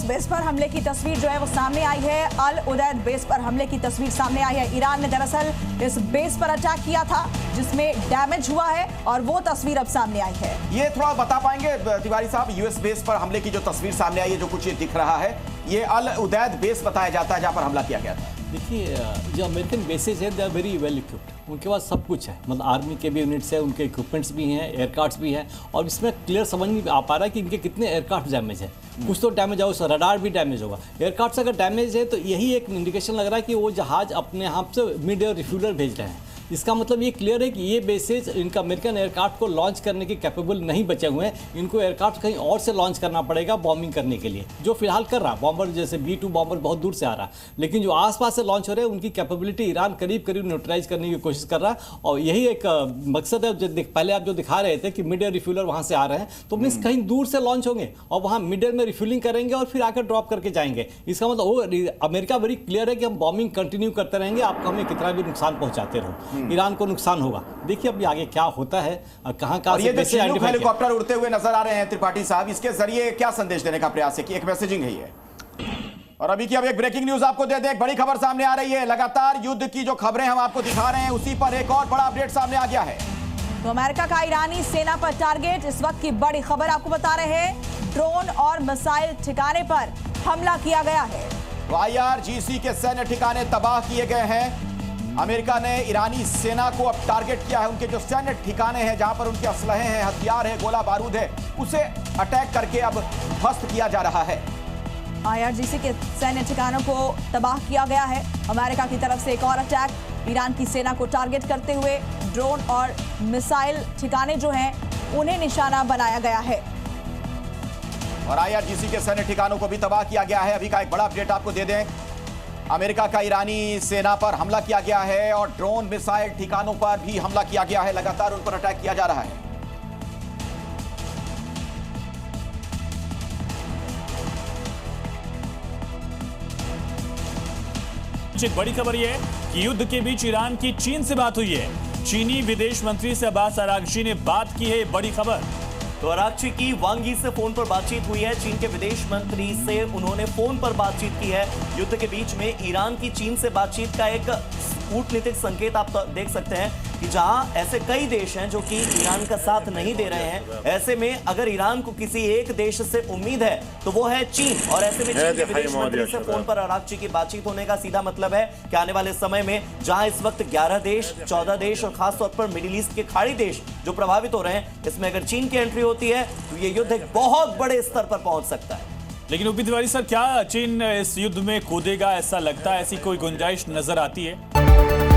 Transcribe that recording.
Base पर हमले की तस्वीर जो है वो सामने आई है। अल उदैद बेस पर हमले की तस्वीर सामने आई है। ईरान ने दरअसल इस बेस पर अटैक किया था जिसमें डैमेज हुआ है और वो तस्वीर अब सामने आई है। ये थोड़ा बता पाएंगे तिवारी साहब, यूएस बेस पर हमले की जो तस्वीर सामने आई है, जो कुछ ये दिख रहा है, ये अल उदैद बेस बताया जाता है जहां पर हमला किया गया था। देखिए, जो अमेरिकन बेसेज है they are very well equipped, उनके पास सब कुछ है, मतलब आर्मी के भी यूनिट्स है, उनके इक्विपमेंट्स भी हैं, एयरक्राफ्ट्स भी हैं, और इसमें क्लियर समझ नहीं आ पा रहा है कि इनके कितने एयरक्राफ्ट डैमेज है। कुछ तो डैमेज होगा, उसका रडार भी डैमेज होगा। एयरक्राफ्ट अगर डैमेज है तो यही एक इंडिकेशन लग रहा है कि वो जहाज अपने आप से मिड एयर रिफ्यूलर भेज रहे हैं। इसका मतलब ये क्लियर है कि ये बेसेज इनका अमेरिकन एयरक्राफ्ट को लॉन्च करने के कैपेबल नहीं बचे हुए हैं। इनको एयरक्राफ्ट कहीं और से लॉन्च करना पड़ेगा बॉम्बिंग करने के लिए, जो फिलहाल कर रहा बॉम्बर, जैसे B-2 बॉम्बर बहुत दूर से आ रहा, लेकिन जो आसपास से लॉन्च हो रहे हैं उनकी कैपेबिलिटी ईरान करीब करीब न्यूट्रलाइज करने की कोशिश कर रहा है। और यही एक मकसद है। जो पहले आप जो दिखा रहे थे कि मिड एयर रिफ्यूलर वहाँ से आ रहे हैं, तो मीन्स कहीं दूर से लॉन्च होंगे और वहाँ मिड एयर में रिफ्यूलिंग करेंगे और फिर आकर ड्रॉप करके जाएंगे। इसका मतलब वो अमेरिका वेरी क्लियर है कि हम बॉम्बिंग कंटिन्यू करते रहेंगे, आपको हमें कितना भी नुकसान पहुंचाते रहो, ईरान को नुकसान होगा। देखिए अभी आगे क्या होता है, कहां ये हेलीकॉप्टर उड़ते हुए नजर आ रहे हैं त्रिपाठी साहब, इसके जरिए क्या संदेश देने का प्रयास है कि एक मैसेजिंग है ये। और अभी की अब एक ब्रेकिंग न्यूज आपको दे दें, एक बड़ी खबर सामने आ रही है। लगातार युद्ध की जो खबरें हम आपको दिखा रहे हैं, उसी पर एक और बड़ा अपडेट सामने आ गया है। तो अमेरिका का ईरानी सेना पर टारगेट, इस वक्त की बड़ी खबर आपको बता रहे हैं। ड्रोन और मिसाइल ठिकाने पर हमला किया गया है। IRGC के सैन्य ठिकाने तबाह किए गए हैं। अमेरिका ने ईरानी सेना को अब टारगेट किया है। उनके जो सैन्य ठिकाने हैं, जहां पर उनके असलहे हैं, हथियार है, गोला बारूद है, उसे अटैक करके अब ध्वस्त किया जा रहा है। IRGC के सैन्य ठिकानों को तबाह किया गया है। अमेरिका की तरफ से एक और अटैक, ईरान की सेना को टारगेट करते हुए ड्रोन और मिसाइल ठिकाने जो हैं उन्हें निशाना बनाया गया है। और IRGC के सैन्य ठिकानों को भी तबाह किया गया है। अभी का एक बड़ा अपडेट आपको दे दें, अमेरिका का ईरानी सेना पर हमला किया गया है और ड्रोन मिसाइल ठिकानों पर भी हमला किया गया है। लगातार उन पर अटैक किया जा रहा है। एक बड़ी खबर यह है कि युद्ध के बीच ईरान की चीन से बात हुई है। चीनी विदेश मंत्री से अब्बास अरागची ने बात की है, बड़ी खबर। तो अरागची की वांग यी से फोन पर बातचीत हुई है। चीन के विदेश मंत्री से उन्होंने फोन पर बातचीत की है। युद्ध के बीच में ईरान की चीन से बातचीत का एक कूटनीतिक संकेत आप देख सकते हैं कि जहां ऐसे कई देश हैं जो कि ईरान का साथ नहीं दे रहे हैं। ऐसे में अगर ईरान को किसी एक देश से उम्मीद है तो वो है चीन, और ऐसे में चीन के विदेश मंत्री से फोन पर अरागची की बातचीत होने का सीधा मतलब है कि आने वाले समय में जहां इस वक्त 11 देश, 14 देश और खासतौर पर मिडिल ईस्ट के खाड़ी देश जो प्रभावित हो रहे हैं, इसमें अगर चीन की एंट्री होती है तो ये युद्ध एक बहुत बड़े स्तर पर पहुंच सकता है। लेकिन उपी तिवारी सर, क्या चीन इस युद्ध में कूदेगा, ऐसा लगता है, ऐसी कोई गुंजाइश नजर आती है?